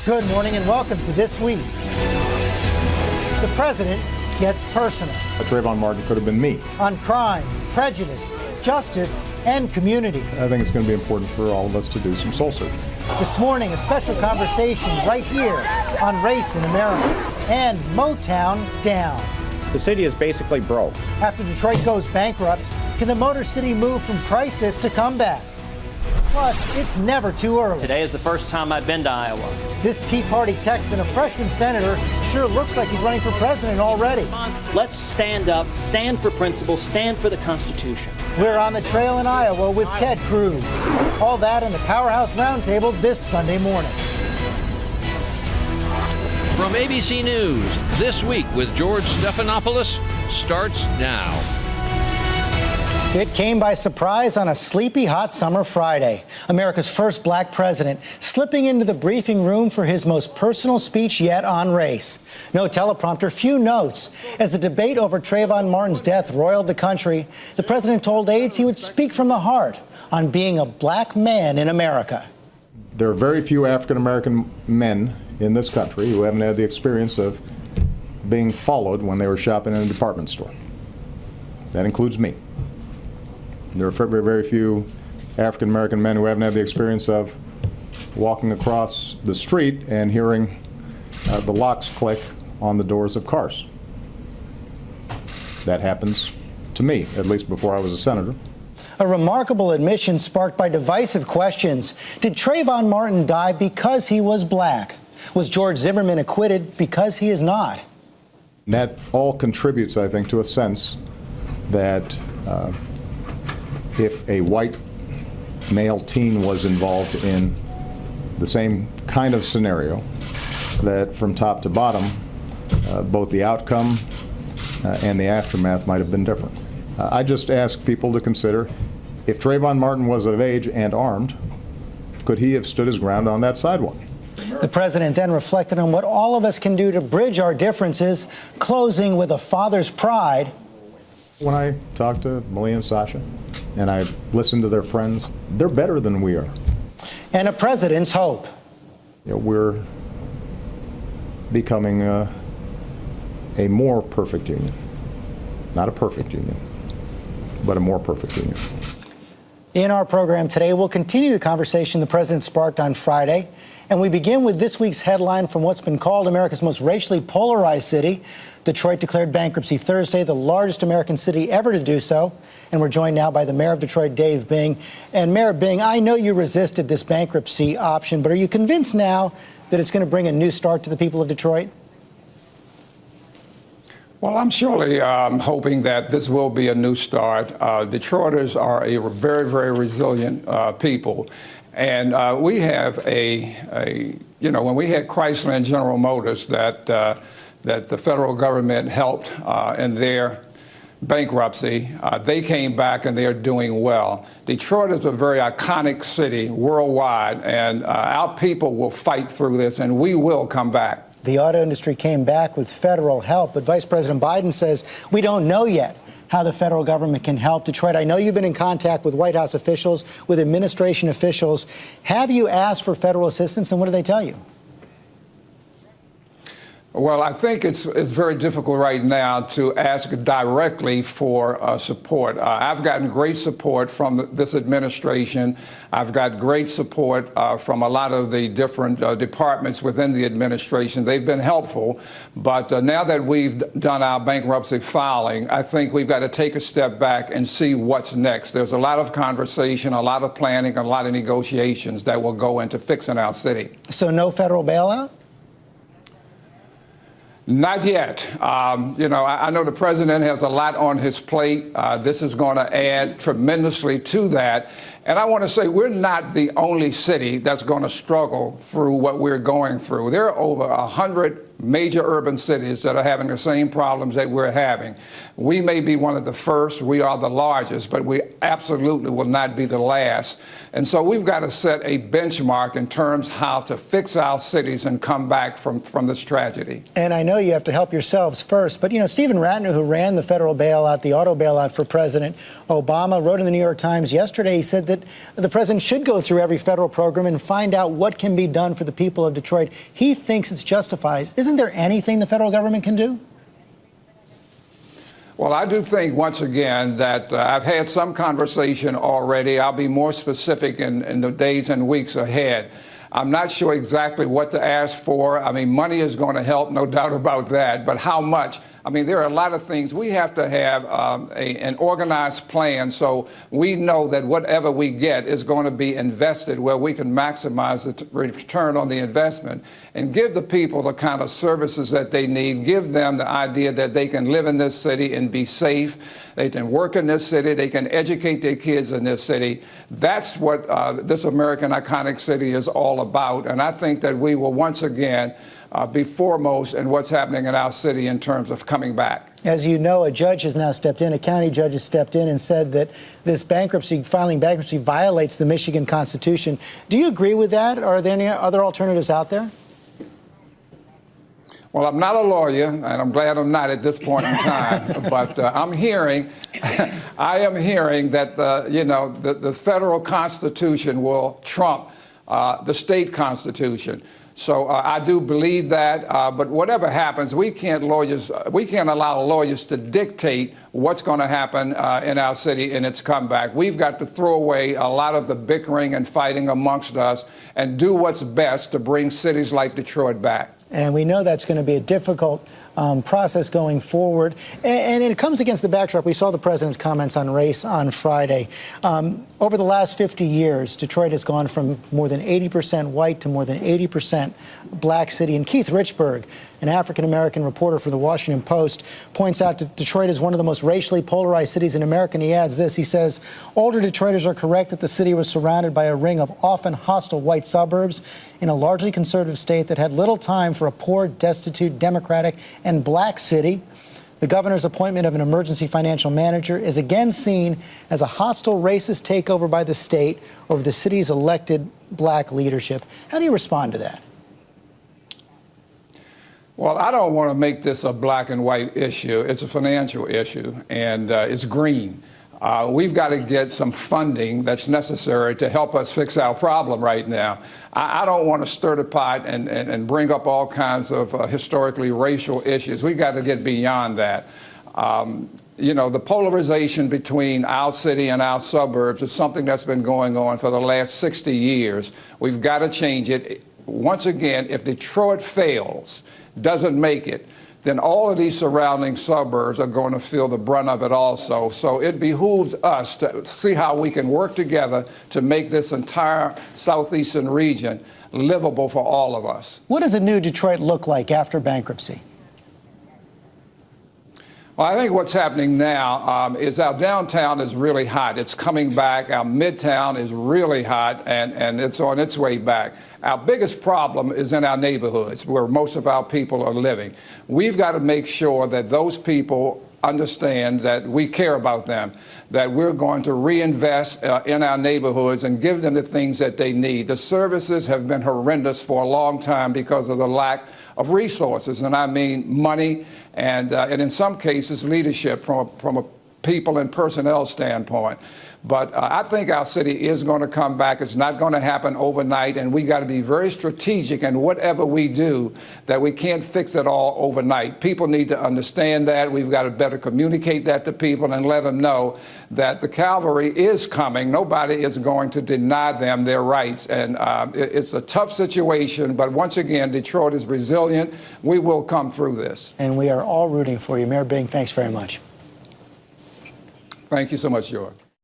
Good morning and welcome to This Week. The president gets personal. Trayvon Martin could have been me. On crime, prejudice, justice, and community. I think it's going to be important for all of us to do some soul searching. This morning, a special conversation right here on race in America and Motown down. The city is basically broke. After Detroit goes bankrupt, can the Motor City move from crisis to comeback? Plus, it's never too early. Today is the first time I've been to Iowa. This Tea Party Texan, a freshman senator, sure looks like he's running for president already. Let's stand up, stand for principle, stand for the Constitution. We're on the trail in Iowa with Ted Cruz. All that in the Powerhouse Roundtable this Sunday morning. From ABC News, This Week with George Stephanopoulos starts now. It came by surprise on a sleepy, hot summer Friday. America's first black president slipping into the briefing room for his most personal speech yet on race. No teleprompter, few notes. As the debate over Trayvon Martin's death roiled the country, the president told aides he would speak from the heart on being a black man in America. There are very few African-American men in this country who haven't had the experience of being followed when they were shopping in a department store. That includes me. There are very, very few African-American men who haven't had the experience of walking across the street and hearing the locks click on the doors of cars. That happens to me, at least before I was a senator. A remarkable admission sparked by divisive questions. Did Trayvon Martin die because he was black? Was George Zimmerman acquitted because he is not? That all contributes, I think, to a sense that if a white male teen was involved in the same kind of scenario, that from top to bottom, both the outcome and the aftermath might have been different. I just ask people to consider, if Trayvon Martin was of age and armed, could he have stood his ground on that sidewalk? The president then reflected on what all of us can do to bridge our differences, closing with a father's pride. When I talk to Malia and Sasha, and I listen to their friends, they're better than we are. And a president's hope. You know, we're becoming a more perfect union. Not a perfect union, but a more perfect union. In our program today, we'll continue the conversation the president sparked on Friday. And we begin with this week's headline from what's been called America's most racially polarized city. Detroit declared bankruptcy Thursday, the largest American city ever to do so. And we're joined now by the mayor of Detroit, Dave Bing. And Mayor Bing, I know you resisted this bankruptcy option, but are you convinced now that it's going to bring a new start to the people of Detroit? Well, I'm surely hoping that this will be a new start. Detroiters are a very, very resilient people. And we have when we had Chrysler and General Motors that the federal government helped in their bankruptcy, they came back and they are doing well. Detroit is a very iconic city worldwide, and our people will fight through this, and we will come back. The auto industry came back with federal help, but Vice President Biden says we don't know yet how the federal government can help Detroit. I know you've been in contact with White House officials, with administration officials. Have you asked for federal assistance, and what do they tell you? Well, I think it's very difficult right now to ask directly for support. I've gotten great support from this administration. I've got great support from a lot of the different departments within the administration. They've been helpful. But now that we've done our bankruptcy filing, I think we've got to take a step back and see what's next. There's a lot of conversation, a lot of planning, a lot of negotiations that will go into fixing our city. So no federal bailout? Not yet. I know the president has a lot on his plate. This is going to add tremendously to that. And I want to say we're not the only city that's going to struggle through what we're going through. There are over 100 major urban cities that are having the same problems that we're having. We may be one of the first, we are the largest, but we absolutely will not be the last. And so we've got to set a benchmark in terms how to fix our cities and come back from this tragedy. And I know you have to help yourselves first, but Stephen Ratner, who ran the federal bailout, the auto bailout for President Obama, wrote in the New York Times yesterday, he said that that the president should go through every federal program and find out what can be done for the people of Detroit. He thinks it's justified. Isn't there anything the federal government can do? Well, I do think, once again, that I've had some conversation already. I'll be more specific in the days and weeks ahead. I'm not sure exactly what to ask for. I mean, money is going to help, no doubt about that, but how much? I mean, there are a lot of things. We have to have an organized plan so we know that whatever we get is going to be invested where we can maximize the return on the investment and give the people the kind of services that they need, give them the idea that they can live in this city and be safe, they can work in this city, they can educate their kids in this city. That's what this American iconic city is all about. And I think that we will once again be foremost in what's happening in our city in terms of coming back. As you know, a judge has now stepped in, a county judge has stepped in and said that this filing bankruptcy violates the Michigan Constitution. Do you agree with that? Are there any other alternatives out there? Well, I'm not a lawyer, and I'm glad I'm not at this point in time, but I am hearing that the federal Constitution will trump the state Constitution. So I do believe that, but whatever happens, we can't allow lawyers to dictate what's going to happen in our city in its comeback. We've got to throw away a lot of the bickering and fighting amongst us and do what's best to bring cities like Detroit back. And we know that's going to be a difficult process going forward. And it comes against the backdrop. We saw the president's comments on race on Friday. Over the last 50 years, Detroit has gone from more than 80% white to more than 80% black city. And Keith Richburg, an African-American reporter for the Washington Post, points out that Detroit is one of the most racially polarized cities in America. And he adds this. He says, older Detroiters are correct that the city was surrounded by a ring of often hostile white suburbs in a largely conservative state that had little time for a poor, destitute, Democratic, and black city. The governor's appointment of an emergency financial manager is again seen as a hostile, racist takeover by the state over the city's elected black leadership. How do you respond to that? Well, I don't want to make this a black and white issue. It's a financial issue, and it's green. We've got to get some funding that's necessary to help us fix our problem right now. I don't want to stir the pot and bring up all kinds of historically racial issues. We've got to get beyond that. The polarization between our city and our suburbs is something that's been going on for the last 60 years. We've got to change it. Once again, if Detroit fails, doesn't make it, then all of these surrounding suburbs are going to feel the brunt of it also. So it behooves us to see how we can work together to make this entire southeastern region livable for all of us. What does a new Detroit look like after bankruptcy? Well, I think what's happening now is our downtown is really hot. It's coming back. Our midtown is really hot, and it's on its way back. Our biggest problem is in our neighborhoods where most of our people are living. We've got to make sure that those people understand that we care about them, that we're going to reinvest in our neighborhoods and give them the things that they need. The services have been horrendous for a long time because of the lack of resources, and I mean money and in some cases leadership from a people and personnel standpoint. But I think our city is going to come back. It's not going to happen overnight, and we got to be very strategic in whatever we do, that we can't fix it all overnight. People need to understand that. We've got to better communicate that to people and let them know that the cavalry is coming. Nobody is going to deny them their rights. And it's a tough situation, but once again, Detroit is resilient. We will come through this. And we are all rooting for you. Mayor Bing, thanks very much. Thank you so much, George.